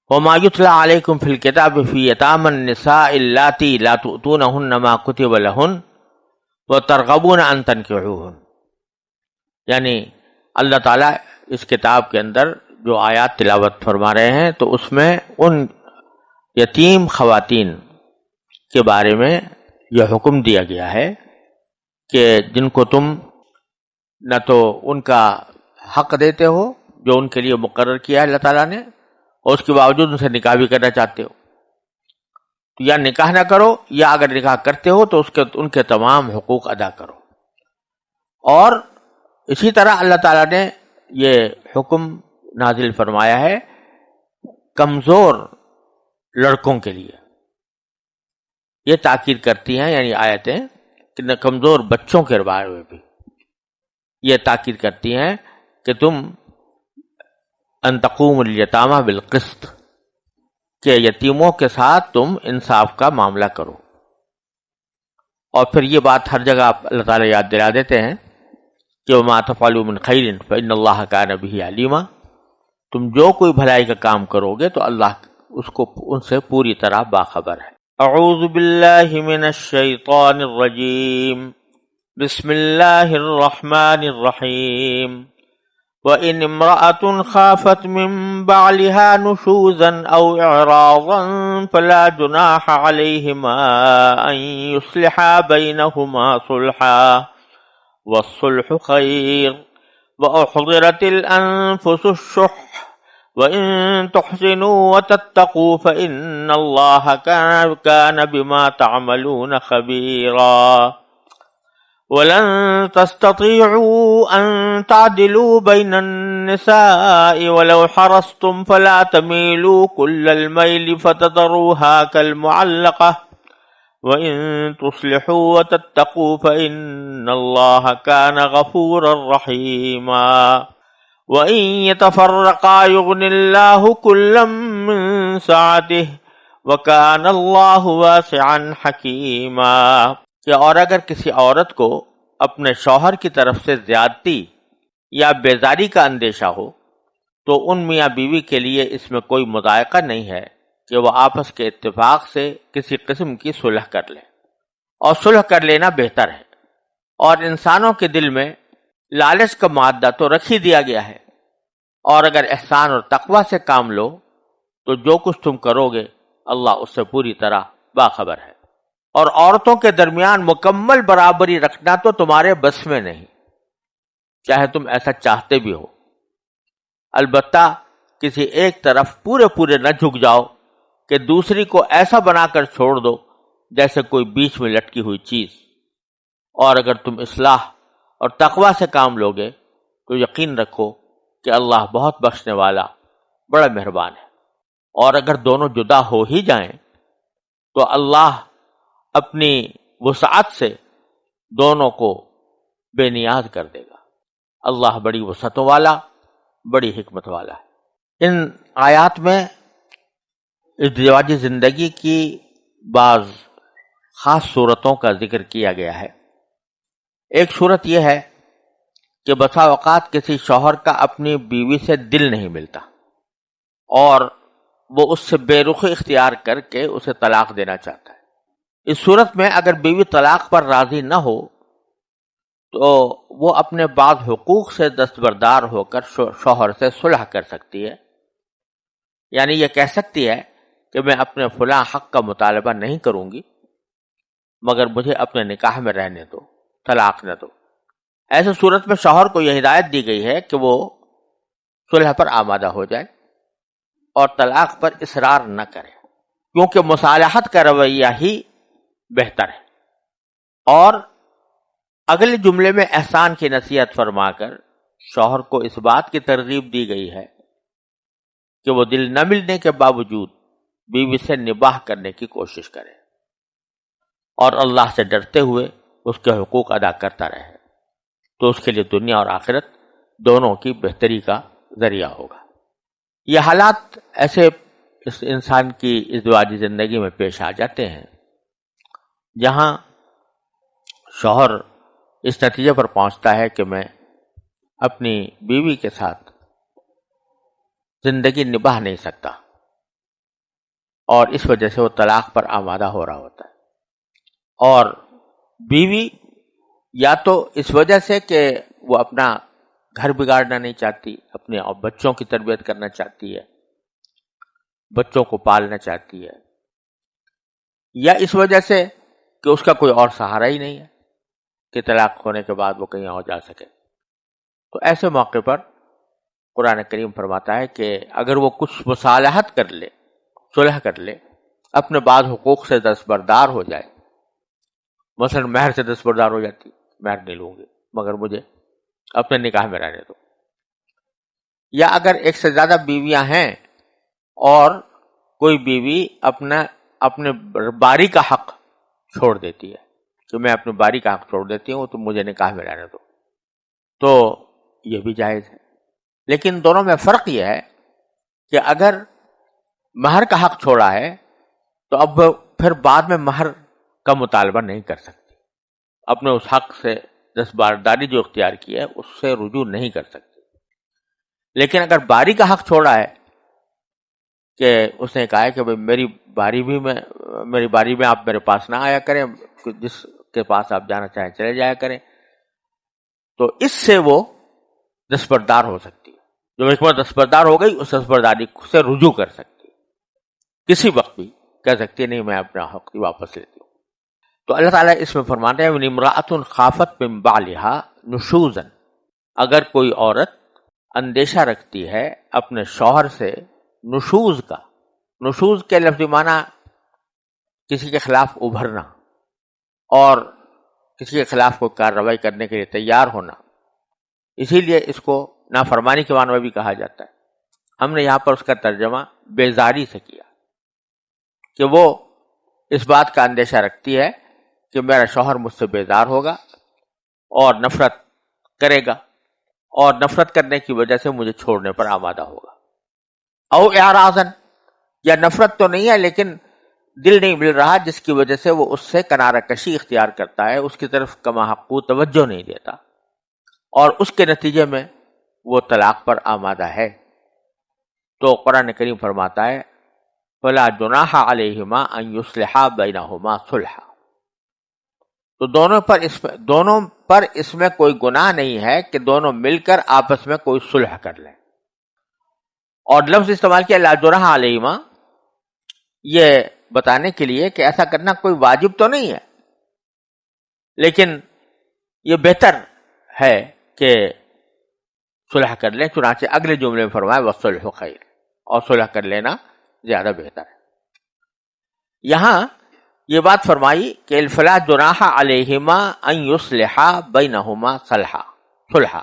وما يتلى عليكم في الكتاب في يتامى النساء اللاتي لا تؤتونهن ما كتب لهن وترغبون ان تنكحوهن. یعنی اللہ تعالیٰ اس کتاب کے اندر جو آیات تلاوت فرما رہے ہیں تو اس میں ان یتیم خواتین کے بارے میں یہ حکم دیا گیا ہے کہ جن کو تم نہ تو ان کا حق دیتے ہو جو ان کے لیے مقرر کیا ہے اللہ تعالیٰ نے، اور اس کے باوجود ان سے نکاح بھی کرنا چاہتے ہو، تو یا نکاح نہ کرو، یا اگر نکاح کرتے ہو تو ان کے تمام حقوق ادا کرو. اور اسی طرح اللہ تعالیٰ نے یہ حکم نازل فرمایا ہے کمزور لڑکوں کے لیے. یہ تاکید کرتی ہیں یعنی آیتیں کہ کمزور بچوں کے بارے میں بھی یہ تاکید کرتی ہیں کہ تم ان تقوموا الیتامى بالقسط، کہ یتیموں کے ساتھ تم انصاف کا معاملہ کرو. اور پھر یہ بات ہر جگہ اللہ تعالیٰ یاد دلا دیتے ہیں کہ وما تفعلوا من خیر فإن اللہ کان بہ علیما، تم جو کوئی بھلائی کا کام کرو گے تو اللہ اس کو ان سے پوری طرح باخبر ہے. اعوذ باللہ من الشیطان الرجیم، بسم اللہ الرحمن الرحیم. وَإِنِ امْرَأَةٌ خَافَتْ مِنْ بَعْلِهَا نُشُوزًا أَوْ إِعْرَاضًا فَلَا جُنَاحَ عَلَيْهِمَا أَنْ يُصْلِحَا بَيْنَهُمَا صُلْحًا وَالصُّلْحُ خَيْرٌ وَأُحْضِرَتِ الْأَنْفُسُ الشُّحَّ وَإِنْ تُحْسِنُوا وَتَتَّقُوا فَإِنَّ اللَّهَ كَانَ بِمَا تَعْمَلُونَ خَبِيرًا. وَلَن تَسْتَطِيعُوا أَن تَعْدِلُوا بَيْنَ النِّسَاءِ وَلَوْ حَرَصْتُمْ فَلَا تَمِيلُوا كُلَّ الْمَيْلِ فَتَذَرُوهَا كَالْمُعَلَّقَةِ وَإِن تُصْلِحُوا وَتَتَّقُوا فَإِنَّ اللَّهَ كَانَ غَفُورًا رَّحِيمًا. وَإِن يَتَفَرَّقَا يُغْنِ اللَّهُ كُلًّا مِّن سَعَتِهِ وَكَانَ اللَّهُ وَاسِعًا حَكِيمًا. کہ اور اگر کسی عورت کو اپنے شوہر کی طرف سے زیادتی یا بیزاری کا اندیشہ ہو تو ان میاں بیوی کے لیے اس میں کوئی مضائقہ نہیں ہے کہ وہ آپس کے اتفاق سے کسی قسم کی صلح کر لیں، اور صلح کر لینا بہتر ہے. اور انسانوں کے دل میں لالچ کا مادہ تو رکھ ہی دیا گیا ہے، اور اگر احسان اور تقوی سے کام لو تو جو کچھ تم کرو گے اللہ اس سے پوری طرح باخبر ہے. اور عورتوں کے درمیان مکمل برابری رکھنا تو تمہارے بس میں نہیں، چاہے تم ایسا چاہتے بھی ہو. البتہ کسی ایک طرف پورے نہ جھک جاؤ کہ دوسری کو ایسا بنا کر چھوڑ دو جیسے کوئی بیچ میں لٹکی ہوئی چیز. اور اگر تم اصلاح اور تقوی سے کام لوگے تو یقین رکھو کہ اللہ بہت بخشنے والا بڑا مہربان ہے. اور اگر دونوں جدا ہو ہی جائیں تو اللہ اپنی وسعت سے دونوں کو بے نیاز کر دے گا. اللہ بڑی وسعتوں والا، بڑی حکمت والا ہے. ان آیات میں ازدواجی زندگی کی بعض خاص صورتوں کا ذکر کیا گیا ہے. ایک صورت یہ ہے کہ بسا اوقات کسی شوہر کا اپنی بیوی سے دل نہیں ملتا اور وہ اس سے بے رخی اختیار کر کے اسے طلاق دینا چاہتا ہے. اس صورت میں اگر بیوی طلاق پر راضی نہ ہو تو وہ اپنے بعض حقوق سے دستبردار ہو کر شوہر سے صلح کر سکتی ہے. یعنی یہ کہہ سکتی ہے کہ میں اپنے فلاں حق کا مطالبہ نہیں کروں گی مگر مجھے اپنے نکاح میں رہنے دو، طلاق نہ دو. ایسے صورت میں شوہر کو یہ ہدایت دی گئی ہے کہ وہ صلح پر آمادہ ہو جائے اور طلاق پر اصرار نہ کرے، کیونکہ مصالحت کا رویہ ہی بہتر ہے. اور اگلے جملے میں احسان کی نصیحت فرما کر شوہر کو اس بات کی ترغیب دی گئی ہے کہ وہ دل نہ ملنے کے باوجود بیوی سے نباہ کرنے کی کوشش کرے اور اللہ سے ڈرتے ہوئے اس کے حقوق ادا کرتا رہے، تو اس کے لیے دنیا اور آخرت دونوں کی بہتری کا ذریعہ ہوگا. یہ حالات ایسے اس انسان کی ازدواجی زندگی میں پیش آ جاتے ہیں جہاں شوہر اس نتیجے پر پہنچتا ہے کہ میں اپنی بیوی کے ساتھ زندگی نبھا نہیں سکتا اور اس وجہ سے وہ طلاق پر آمادہ ہو رہا ہوتا ہے. اور بیوی یا تو اس وجہ سے کہ وہ اپنا گھر بگاڑنا نہیں چاہتی، اپنے بچوں کی تربیت کرنا چاہتی ہے، بچوں کو پالنا چاہتی ہے، یا اس وجہ سے کہ اس کا کوئی اور سہارا ہی نہیں ہے کہ طلاق ہونے کے بعد وہ کہیں اور جا سکے. تو ایسے موقع پر قرآن کریم فرماتا ہے کہ اگر وہ کچھ مصالحت کر لے، صلح کر لے، اپنے بعض حقوق سے دستبردار ہو جائے، مثلا مہر سے دستبردار ہو جاتی، مہر نہیں لوں گی مگر مجھے اپنے نکاح میں رہنے دو، یا اگر ایک سے زیادہ بیویاں ہیں اور کوئی بیوی اپنے باری کا حق چھوڑ دیتی ہے کہ میں اپنے باری کا حق چھوڑ دیتی ہوں تو مجھے نکاح میں رہنے دو، تو یہ بھی جائز ہے. لیکن دونوں میں فرق یہ ہے کہ اگر مہر کا حق چھوڑا ہے تو اب پھر بعد میں مہر کا مطالبہ نہیں کر سکتی، اپنے اس حق سے دستبرداری جو اختیار کی ہے اس سے رجوع نہیں کر سکتی. لیکن اگر باری کا حق چھوڑا ہے کہ اس نے کہا ہے کہ میری باری میں آپ میرے پاس نہ آیا کریں، جس کے پاس آپ جانا چاہیں چلے جایا کریں، تو اس سے وہ دستبردار ہو سکتی ہے. جو ایک بار دستبردار ہو گئی اس دستبرداری سے رجوع کر سکتی ہے، کسی وقت بھی کہہ سکتی ہے نہیں میں اپنا حق واپس لیتی ہوں. تو اللہ تعالیٰ اس میں فرماتے ہیں امرأۃ خافت من بعلہا نشوزا، اگر کوئی عورت اندیشہ رکھتی ہے اپنے شوہر سے نشوز کا، نشوز کے لفظی معنی کسی کے خلاف ابھرنا اور کسی کے خلاف کوئی کارروائی کرنے کے لیے تیار ہونا، اسی لیے اس کو نافرمانی کے معنی میں بھی کہا جاتا ہے. ہم نے یہاں پر اس کا ترجمہ بیزاری سے کیا کہ وہ اس بات کا اندیشہ رکھتی ہے کہ میرا شوہر مجھ سے بیزار ہوگا اور نفرت کرے گا، اور نفرت کرنے کی وجہ سے مجھے چھوڑنے پر آمادہ ہوگا. او اعراضاً، یا نفرت تو نہیں ہے لیکن دل نہیں مل رہا جس کی وجہ سے وہ اس سے کنارہ کشی اختیار کرتا ہے، اس کی طرف کما حقو توجہ نہیں دیتا، اور اس کے نتیجے میں وہ طلاق پر آمادہ ہے. تو قرآن کریم فرماتا ہے فَلَا جُنَاحَ عَلَيْهِمَا أَن يُصْلِحَا بَيْنَهُمَا صُلْحًا، تو دونوں پر اس میں کوئی گناہ نہیں ہے کہ دونوں مل کر آپس میں کوئی صلح کر لیں. اور لفظ استعمال کیا لا جناح علیہما، یہ بتانے کے لیے کہ ایسا کرنا کوئی واجب تو نہیں ہے، لیکن یہ بہتر ہے کہ صلح کر لیں. چنانچہ اگلے جملے میں فرمایا والصلح خیر، اور صلح کر لینا زیادہ بہتر ہے. یہاں یہ بات فرمائی کہ فلا جناح علیہما ان یصلحا بینہما صلحا،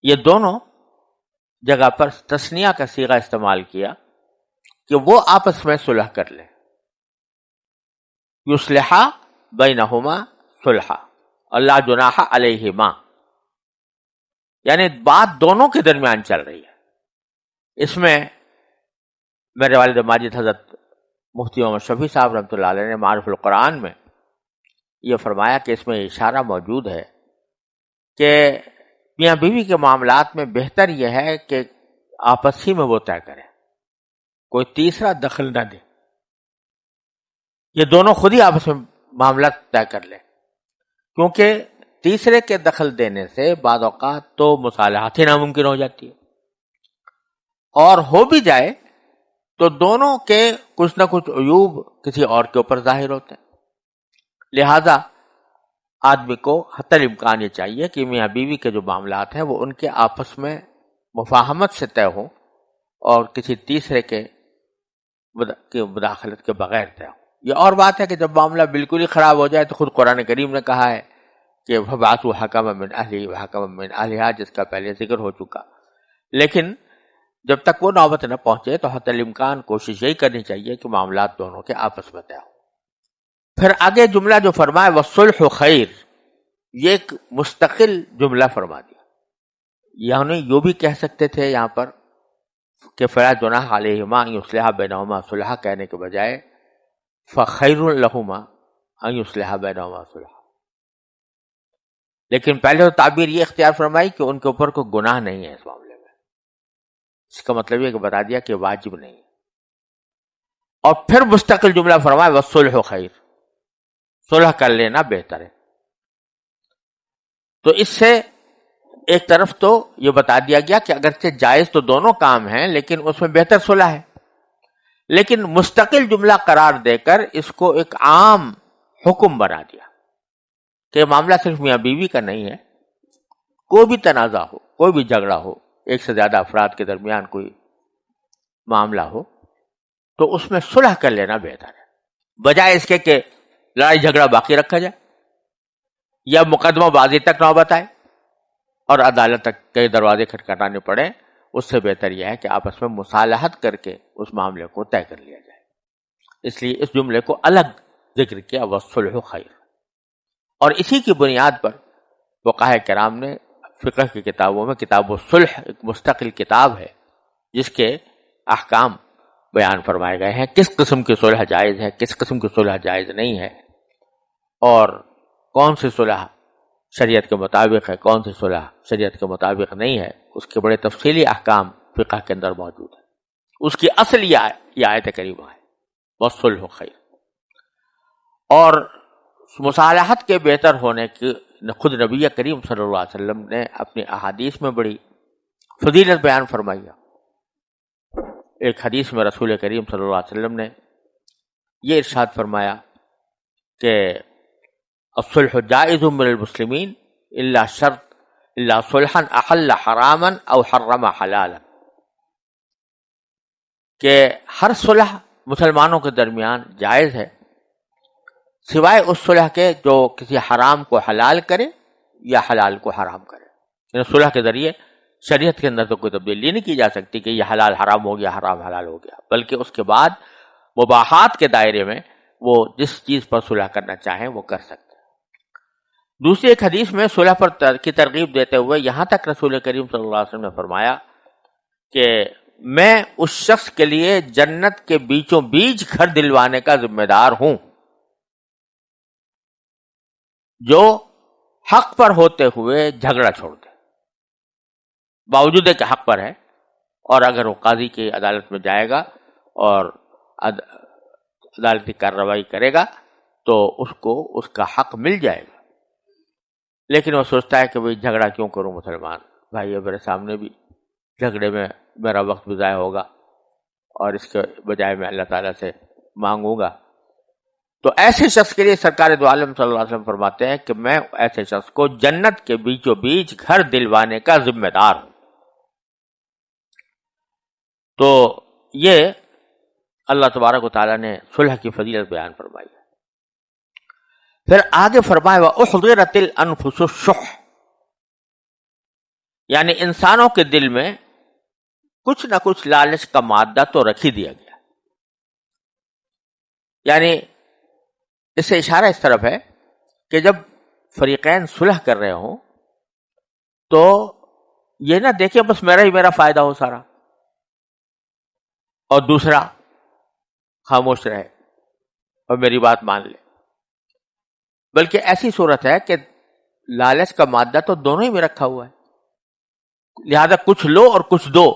یہ دونوں جگہ پر تثنیہ کا صیغہ استعمال کیا کہ وہ آپس میں صلح کر لیں. یصلحا بینہما صلحا، اللہ جناح علیہما، یعنی بات دونوں کے درمیان چل رہی ہے. اس میں میرے والد ماجد حضرت مفتی محمد شفیع صاحب رحمۃ اللہ علیہ نے معارف القرآن میں یہ فرمایا کہ اس میں اشارہ موجود ہے کہ میاں بیوی کے معاملات میں بہتر یہ ہے کہ آپس ہی میں وہ طے کریں، کوئی تیسرا دخل نہ دے، یہ دونوں خود ہی آپس میں معاملات طے کر لیں، کیونکہ تیسرے کے دخل دینے سے بعض اوقات تو مصالحت ہی ناممکن ہو جاتی ہے، اور ہو بھی جائے تو دونوں کے کچھ نہ کچھ عیوب کسی اور کے اوپر ظاہر ہوتے ہیں. لہذا آدمی کو حتی الامکان یہ چاہیے کہ میاں بیوی کے جو معاملات ہیں وہ ان کے آپس میں مفاہمت سے طے ہوں اور کسی تیسرے کے مداخلت کے بغیر طے ہوں. یہ اور بات ہے کہ جب معاملہ بالکل ہی خراب ہو جائے تو خود قرآن کریم نے کہا ہے کہ فَبَعَثُوا حَكَمًا مِّنْ أَهْلِهِ وَحَكَمًا مِّنْ أَهْلِهَا، جس کا پہلے ذکر ہو چکا. لیکن جب تک وہ نوبت نہ پہنچے تو حتی الامکان کوشش یہی کرنی چاہیے کہ معاملات دونوں کے آپس میں طے ہوں. پھر آگے جملہ جو فرمایا وَالصُّلْحُ خَيْرٌ، یہ ایک مستقل جملہ فرما دیا. یعنی یوں بھی کہہ سکتے تھے یہاں پر کہ فلا جناح علیہما ان یصلحا بینہما صلحا کہنے کے بجائے فخیر لہما ان یصلحا بینہما صلحا. لیکن پہلے تو تعبیر یہ اختیار فرمائی کہ ان کے اوپر کوئی گناہ نہیں ہے اس معاملے میں. اس کا مطلب یہ کہ بتا دیا کہ واجب نہیں ہے. اور پھر مستقل جملہ فرمایا والصلح خیر، صلح کر لینا بہتر ہے۔ تو اس سے ایک طرف تو یہ بتا دیا گیا کہ اگرچہ جائز تو دونوں کام ہیں لیکن اس میں بہتر صلح ہے، لیکن مستقل جملہ قرار دے کر اس کو ایک عام حکم بنا دیا کہ معاملہ صرف میاں بیوی کا نہیں ہے، کوئی بھی تنازع ہو، کوئی بھی جھگڑا ہو، ایک سے زیادہ افراد کے درمیان کوئی معاملہ ہو تو اس میں صلح کر لینا بہتر ہے، بجائے اس کے کہ لڑائی جھگڑا باقی رکھا جائے یا مقدمہ بازی تک نوبت آئے اور عدالت تک کئی دروازے کھٹکھٹانے پڑے۔ اس سے بہتر یہ ہے کہ آپس میں مصالحت کر کے اس معاملے کو طے کر لیا جائے۔ اس لیے اس جملے کو الگ ذکر کیا والصلح خیر، اور اسی کی بنیاد پر فقہاء کرام نے فقہ کی کتابوں میں کتاب الصلح ایک مستقل کتاب ہے جس کے احکام بیان فرمائے گئے ہیں، کس قسم کی صلح جائز ہے، کس قسم کی صلح جائز نہیں ہے، اور کون سی صلح شریعت کے مطابق ہے، کون سی صلح شریعت کے مطابق نہیں ہے۔ اس کے بڑے تفصیلی احکام فقہ کے اندر موجود ہیں۔ اس کی اصل یہ آیت کریمہ ہے والصلح خیر، اور مصالحت کے بہتر ہونے کی خود نبی کریم صلی اللہ علیہ وسلم نے اپنی احادیث میں بڑی فضیلت بیان فرمائی ہے۔ ایک حدیث میں رسول کریم صلی اللہ علیہ وسلم نے یہ ارشاد فرمایا کہ الصلح جائز من المسلمین الا شرط الا صلحا احل حراما او حرم حلالا، کہ ہر صلح مسلمانوں کے درمیان جائز ہے سوائے اس صلح کے جو کسی حرام کو حلال کرے یا حلال کو حرام کرے۔ یعنی صلح کے ذریعے شریعت کے اندر تو کوئی تبدیلی نہیں کی جا سکتی کہ یہ حلال حرام ہو گیا، حرام حلال ہو گیا، بلکہ اس کے بعد مباحات کے دائرے میں وہ جس چیز پر صلح کرنا چاہیں وہ کر سکتے ہیں۔ دوسری ایک حدیث میں صلح پر کی ترغیب دیتے ہوئے یہاں تک رسول کریم صلی اللہ علیہ وسلم نے فرمایا کہ میں اس شخص کے لیے جنت کے بیچوں بیچ گھر دلوانے کا ذمہ دار ہوں جو حق پر ہوتے ہوئے جھگڑا چھوڑ دے، باوجود ہے کہ حق پر ہے، اور اگر وہ قاضی کی عدالت میں جائے گا اور عدالتی کارروائی کرے گا تو اس کو اس کا حق مل جائے گا، لیکن وہ سوچتا ہے کہ بھئی جھگڑا کیوں کروں، مسلمان بھائی میرے سامنے بھی جھگڑے میں میرا وقت بھی ضائع ہوگا اور اس کے بجائے میں اللہ تعالیٰ سے مانگوں گا۔ تو ایسے شخص کے لیے سرکار دو عالم صلی اللہ علیہ وسلم فرماتے ہیں کہ میں ایسے شخص کو جنت کے بیچوں بیچ گھر دلوانے کا ذمہ دار ہوں۔ تو یہ اللہ تبارک و تعالیٰ نے صلح کی فضیلت بیان فرمائی ہے۔ پھر آگے فرمایا وَأُحْضِرَتِ الْأَنفُسُ الشُّحَّ، یعنی انسانوں کے دل میں کچھ نہ کچھ لالچ کا مادہ تو رکھ ہی دیا گیا، یعنی اس سے اشارہ اس طرف ہے کہ جب فریقین صلح کر رہے ہوں تو یہ نہ دیکھیں بس میرا فائدہ ہو سارا اور دوسرا خاموش رہے اور میری بات مان لے، بلکہ ایسی صورت ہے کہ لالچ کا مادہ تو دونوں ہی میں رکھا ہوا ہے، لہذا کچھ لو اور کچھ دو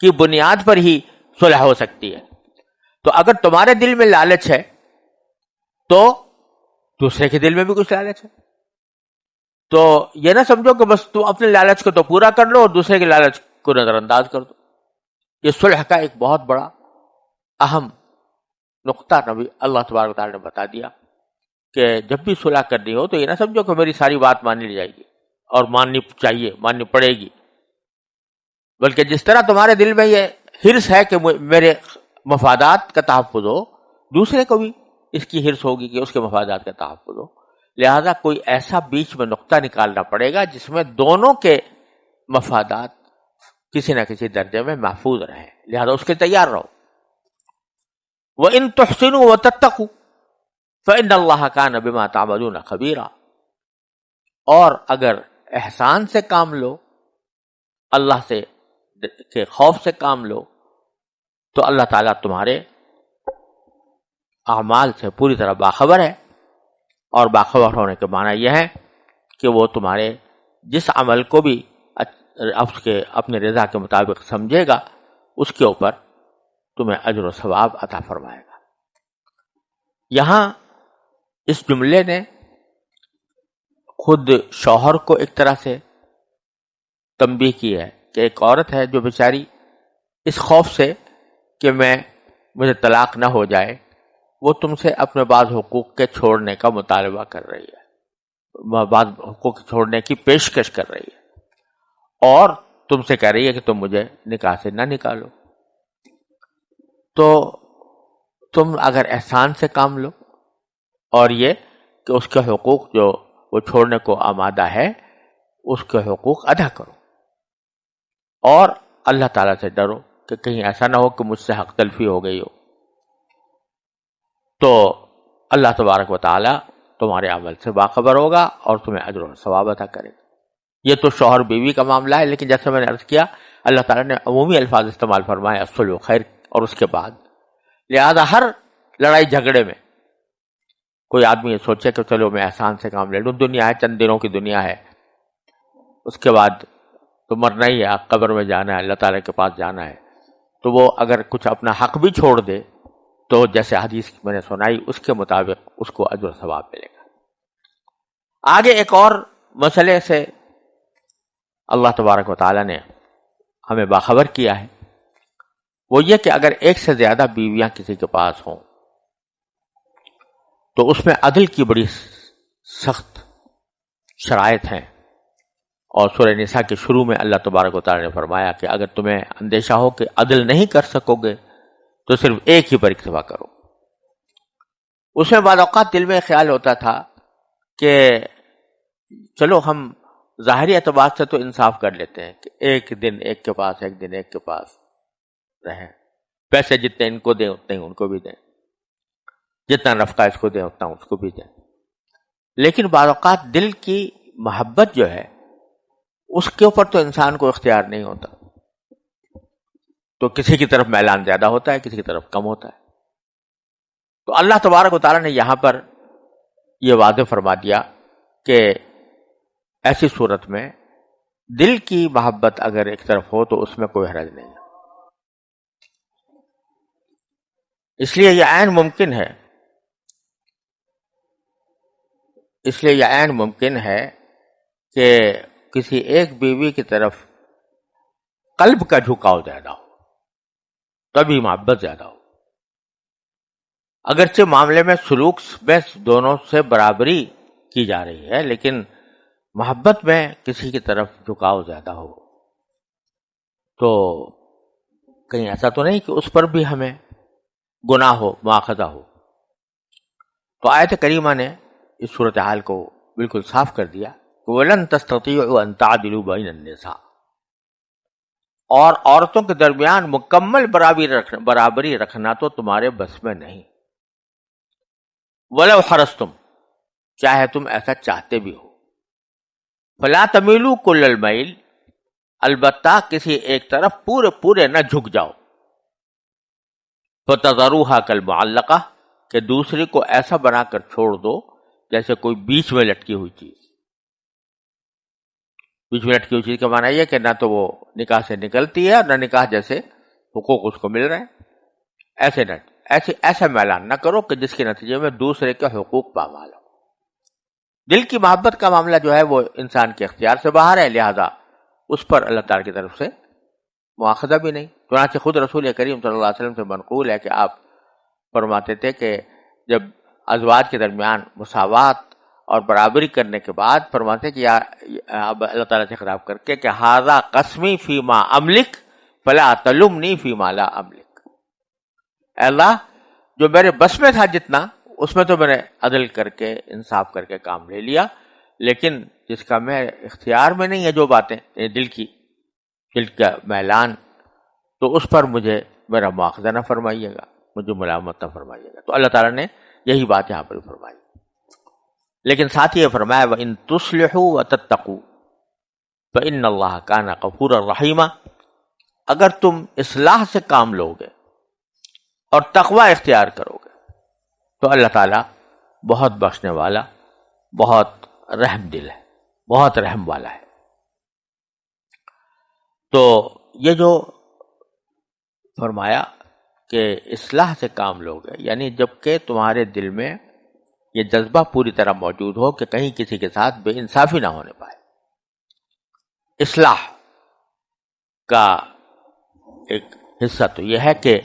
کی بنیاد پر ہی صلح ہو سکتی ہے۔ تو اگر تمہارے دل میں لالچ ہے تو دوسرے کے دل میں بھی کچھ لالچ ہے، تو یہ نہ سمجھو کہ بس تم اپنے لالچ کو تو پورا کر لو اور دوسرے کے لالچ کو نظر انداز کر دو۔ یہ صلح کا ایک بہت بڑا اہم نقطہ نبی اللہ تبارک و تعالیٰ نے بتا دیا کہ جب بھی صلح کرنی ہو تو یہ نہ سمجھو کہ میری ساری بات مان لی جائے گی اور ماننی چاہیے، ماننی پڑے گی، بلکہ جس طرح تمہارے دل میں یہ حرص ہے کہ میرے مفادات کا تحفظ ہو، دوسرے کو بھی اس کی حرص ہوگی کہ اس کے مفادات کا تحفظ ہو، لہذا کوئی ایسا بیچ میں نقطہ نکالنا پڑے گا جس میں دونوں کے مفادات کسی نہ کسی درجے میں محفوظ رہیں، لہذا اس کے تیار رہو۔ وَإِن تُحْسِنُوا وَتَتَّقُوا فَإِنَّ اللَّهَ كَانَ بِمَا تَعْمَلُونَ خَبِيرًا، اور اگر احسان سے کام لو، اللہ سے کے خوف سے کام لو، تو اللہ تعالیٰ تمہارے اعمال سے پوری طرح باخبر ہے، اور باخبر ہونے کے معنی یہ ہے کہ وہ تمہارے جس عمل کو بھی اپنے رضا کے مطابق سمجھے گا اس کے اوپر تمہیں اجر و ثواب عطا فرمائے گا۔ یہاں اس جملے نے خود شوہر کو ایک طرح سے تنبیہ کی ہے کہ ایک عورت ہے جو بیچاری اس خوف سے کہ مجھے طلاق نہ ہو جائے، وہ تم سے اپنے بعض حقوق کے چھوڑنے کا مطالبہ کر رہی ہے، بعض حقوق چھوڑنے کی پیشکش کر رہی ہے، اور تم سے کہہ رہی ہے کہ تم مجھے نکاح سے نہ نکالو۔ تو تم اگر احسان سے کام لو، اور یہ کہ اس کے حقوق جو وہ چھوڑنے کو آمادہ ہے اس کے حقوق ادا کرو، اور اللہ تعالیٰ سے ڈرو کہ کہیں ایسا نہ ہو کہ مجھ سے حق تلفی ہو گئی ہو، تو اللہ تبارک و تعالیٰ تمہارے عمل سے باخبر ہوگا اور تمہیں اجر و ثواب عطا کرے گا۔ یہ تو شوہر بیوی کا معاملہ ہے، لیکن جیسے میں نے عرض کیا اللہ تعالیٰ نے عمومی الفاظ استعمال فرمائے، الصلح خیر، اور اس کے بعد لہذا ہر لڑائی جھگڑے میں کوئی آدمی یہ سوچے کہ چلو میں احسان سے کام لے لوں، دنیا ہے، چند دنوں کی دنیا ہے، اس کے بعد تو مرنا ہی ہے، قبر میں جانا ہے، اللہ تعالیٰ کے پاس جانا ہے، تو وہ اگر کچھ اپنا حق بھی چھوڑ دے تو جیسے حدیث میں نے سنائی اس کے مطابق اس کو اجر و ثواب ملے گا۔ آگے ایک اور مسئلے سے اللہ تبارک و تعالیٰ نے ہمیں باخبر کیا ہے، وہ یہ کہ اگر ایک سے زیادہ بیویاں کسی کے پاس ہوں تو اس میں عدل کی بڑی سخت شرائط ہیں، اور سورہ نساء کے شروع میں اللہ تبارک و تعالیٰ نے فرمایا کہ اگر تمہیں اندیشہ ہو کہ عدل نہیں کر سکو گے تو صرف ایک ہی پر اکتفا کرو۔ اس میں بعض اوقات دل میں خیال ہوتا تھا کہ چلو ہم ظاہری اعتبار سے تو انصاف کر لیتے ہیں کہ ایک دن ایک کے پاس، ایک دن ایک کے پاس رہیں، پیسے جتنے ان کو دیں اتنے ان کو بھی دیں، جتنا نفقہ اس کو دیں اتنا اس کو بھی دیں، لیکن بعض اوقات دل کی محبت جو ہے اس کے اوپر تو انسان کو اختیار نہیں ہوتا، تو کسی کی طرف میلان زیادہ ہوتا ہے، کسی کی طرف کم ہوتا ہے۔ تو اللہ تبارک و تعالیٰ نے یہاں پر یہ واضح فرما دیا کہ ایسی صورت میں دل کی محبت اگر ایک طرف ہو تو اس میں کوئی حرج نہیں ہے، اس لیے یہ عین ممکن ہے کہ کسی ایک بیوی کی طرف قلب کا جھکاؤ زیادہ ہو، تبھی محبت زیادہ ہو، اگرچہ معاملے میں سلوک میں دونوں سے برابری کی جا رہی ہے، لیکن محبت میں کسی کی طرف جھکاؤ زیادہ ہو تو کہیں ایسا تو نہیں کہ اس پر بھی ہمیں گناہ ہو، مواخذہ ہو۔ تو آیت کریمہ نے اس صورتحال کو بالکل صاف کر دیا کہ وَلَن تَسْتَطِيعُوا أَن تَعْدِلُوا بَيْنَ النِّسَاءِ، اور عورتوں کے درمیان مکمل برابری رکھنا تو تمہارے بس میں نہیں، وَلَوْ حَرَصْتُمْ، چاہے تم ایسا چاہتے بھی ہو، فَلَا تَمِيلُوا كُلَّ الْمَيْلِ، البتہ کسی ایک طرف پورے نہ جھک جاؤ، فَتَذَرُوهَا كَالْمُعَلَّقَةِ، کہ دوسری کو ایسا بنا کر چھوڑ دو جیسے کوئی بیچ میں لٹکی ہوئی چیز۔ بیچ میں لٹکی ہوئی چیز کا معنی یہ کہ نہ تو وہ نکاح سے نکلتی ہے اور نہ نکاح جیسے حقوق اس کو مل رہے ہیں، ایسا میلان نہ کرو کہ جس کے نتیجے میں دوسرے کے حقوق پامال ہو۔ دل کی محبت کا معاملہ جو ہے وہ انسان کے اختیار سے باہر ہے، لہذا اس پر اللہ تعالیٰ کی طرف سے مواخذہ بھی نہیں۔ چنانچہ خود رسول کریم صلی اللہ علیہ وسلم سے منقول ہے کہ آپ فرماتے تھے کہ جب ازواج کے درمیان مساوات اور برابری کرنے کے بعد فرماتے کہ اللہ تعالیٰ سے خطاب کر کے کہ ھذا قسمی فیما املک فلا تلمنی فیما لا املک، اے اللہ جو میرے بس میں تھا جتنا اس میں تو میں نے عدل کر کے انصاف کر کے کام لے لیا، لیکن جس کا میں اختیار میں نہیں ہے جو باتیں دل کا میلان، تو اس پر مجھے میرا مواخذہ نہ فرمائیے گا، مجھے ملامت نہ فرمائیے گا۔ تو اللہ تعالیٰ نے یہی بات یہاں پر فرمائی، لیکن ساتھ ہی یہ فرمایا وَإِن تُصْلِحُوا وَتَتَّقُوا فَإِنَّ اللَّهَ كَانَ غَفُورًا رَحِيمًا، اگر تم اصلاح سے کام لو گے اور تقوی اختیار کرو گے تو اللہ تعالیٰ بہت بخشنے والا، بہت رحم دل ہے، بہت رحم والا ہے۔ تو یہ جو فرمایا کہ اصلاح سے کام لوگے، یعنی جبکہ تمہارے دل میں یہ جذبہ پوری طرح موجود ہو کہ کہیں کسی کے ساتھ بے انصافی نہ ہونے پائے۔ اصلاح کا ایک حصہ تو یہ ہے کہ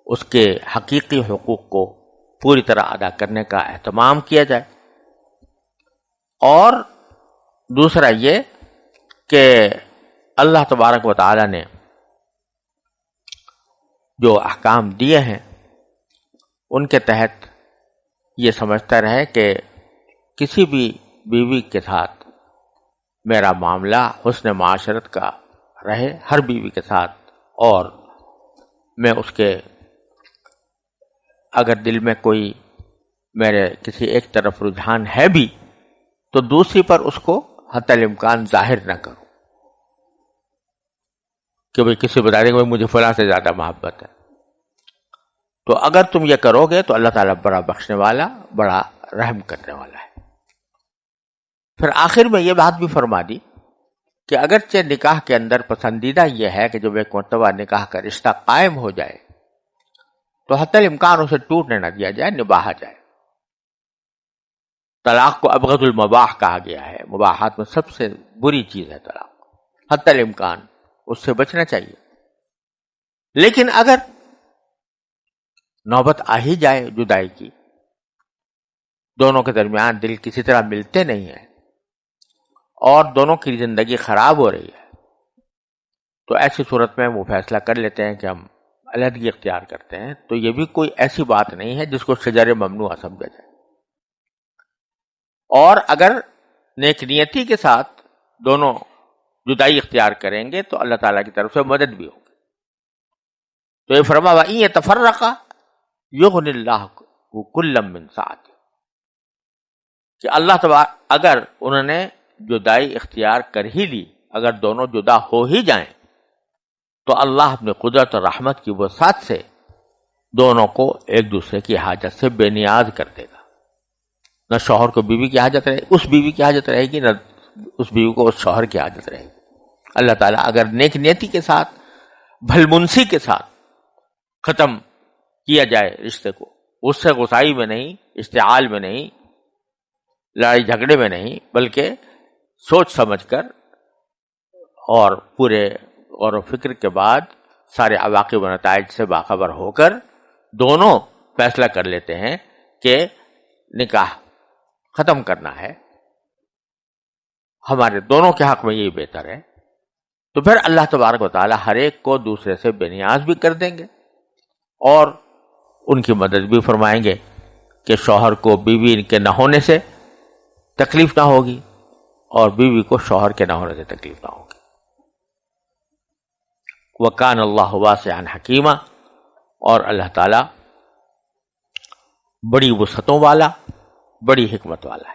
اس کے حقیقی حقوق کو پوری طرح ادا کرنے کا اہتمام کیا جائے، اور دوسرا یہ کہ اللہ تبارک و تعالی نے جو احکام دیے ہیں ان کے تحت یہ سمجھتا رہے کہ کسی بھی بیوی کے ساتھ میرا معاملہ حسن معاشرت کا رہے، ہر بیوی کے ساتھ، اور میں اس کے اگر دل میں کوئی میرے کسی ایک طرف رجحان ہے بھی تو دوسری پر اس کو حتی الامکان ظاہر نہ کروں کہ بھئی کسی بتا دیں کہ مجھے فلاں سے زیادہ محبت ہے۔ تو اگر تم یہ کرو گے تو اللہ تعالیٰ بڑا بخشنے والا، بڑا رحم کرنے والا ہے۔ پھر آخر میں یہ بات بھی فرما دی کہ اگرچہ نکاح کے اندر پسندیدہ یہ ہے کہ جب ایک مرتبہ نکاح کا رشتہ قائم ہو جائے تو حتی الامکان اسے ٹوٹنے نہ دیا جائے، نباہا جائے۔ طلاق کو ابغض المباح کہا گیا ہے، مباحات میں سب سے بری چیز ہے طلاق، حتی الامکان اس سے بچنا چاہیے۔ لیکن اگر نوبت آ ہی جائے جدائی کی، دونوں کے درمیان دل کسی طرح ملتے نہیں ہیں اور دونوں کی زندگی خراب ہو رہی ہے، تو ایسی صورت میں وہ فیصلہ کر لیتے ہیں کہ ہم علیحدگی اختیار کرتے ہیں، تو یہ بھی کوئی ایسی بات نہیں ہے جس کو شجر ممنوع سمجھا جائے۔ اور اگر نیک نیتی کے ساتھ دونوں جدائی اختیار کریں گے تو اللہ تعالیٰ کی طرف سے مدد بھی ہوگی۔ تو یہ فرما وَإِن يَتَفَرَّقَا يُغْنِ اللَّهُ كُلًّا مِّن سَعَتِهِ، کہ اللہ تبارک اگر انہوں نے جدائی اختیار کر ہی لی، اگر دونوں جدا ہو ہی جائیں تو اللہ اپنے قدرت اور رحمت کی وسعت سے دونوں کو ایک دوسرے کی حاجت سے بے نیاز کر دے گا۔ نہ شوہر کو بیوی کی حاجت رہے، اس بیوی کی حاجت رہے گی، نہ اس بیوی کو اس شوہر کی حاجت رہے گی۔ اللہ تعالیٰ اگر نیک نیتی کے ساتھ، بھلمنسی کے ساتھ ختم کیا جائے رشتے کو، اس سے غصائی میں نہیں، اشتعال میں نہیں، لڑائی جھگڑے میں نہیں، بلکہ سوچ سمجھ کر اور پورے غور و فکر کے بعد سارے عواقب و نتائج سے باخبر ہو کر دونوں فیصلہ کر لیتے ہیں کہ نکاح ختم کرنا ہے، ہمارے دونوں کے حق میں یہی بہتر ہے، تو پھر اللہ تبارک و تعالی ہر ایک کو دوسرے سے بے نیاز بھی کر دیں گے اور ان کی مدد بھی فرمائیں گے کہ شوہر کو بیوی کے نہ ہونے سے تکلیف نہ ہوگی اور بیوی کو شوہر کے نہ ہونے سے تکلیف نہ ہوگی۔ وَكَانَ اللَّهُ وَاسِعًا حَكِيمًا، اور اللہ تعالی بڑی وسعتوں والا، بڑی حکمت والا ہے۔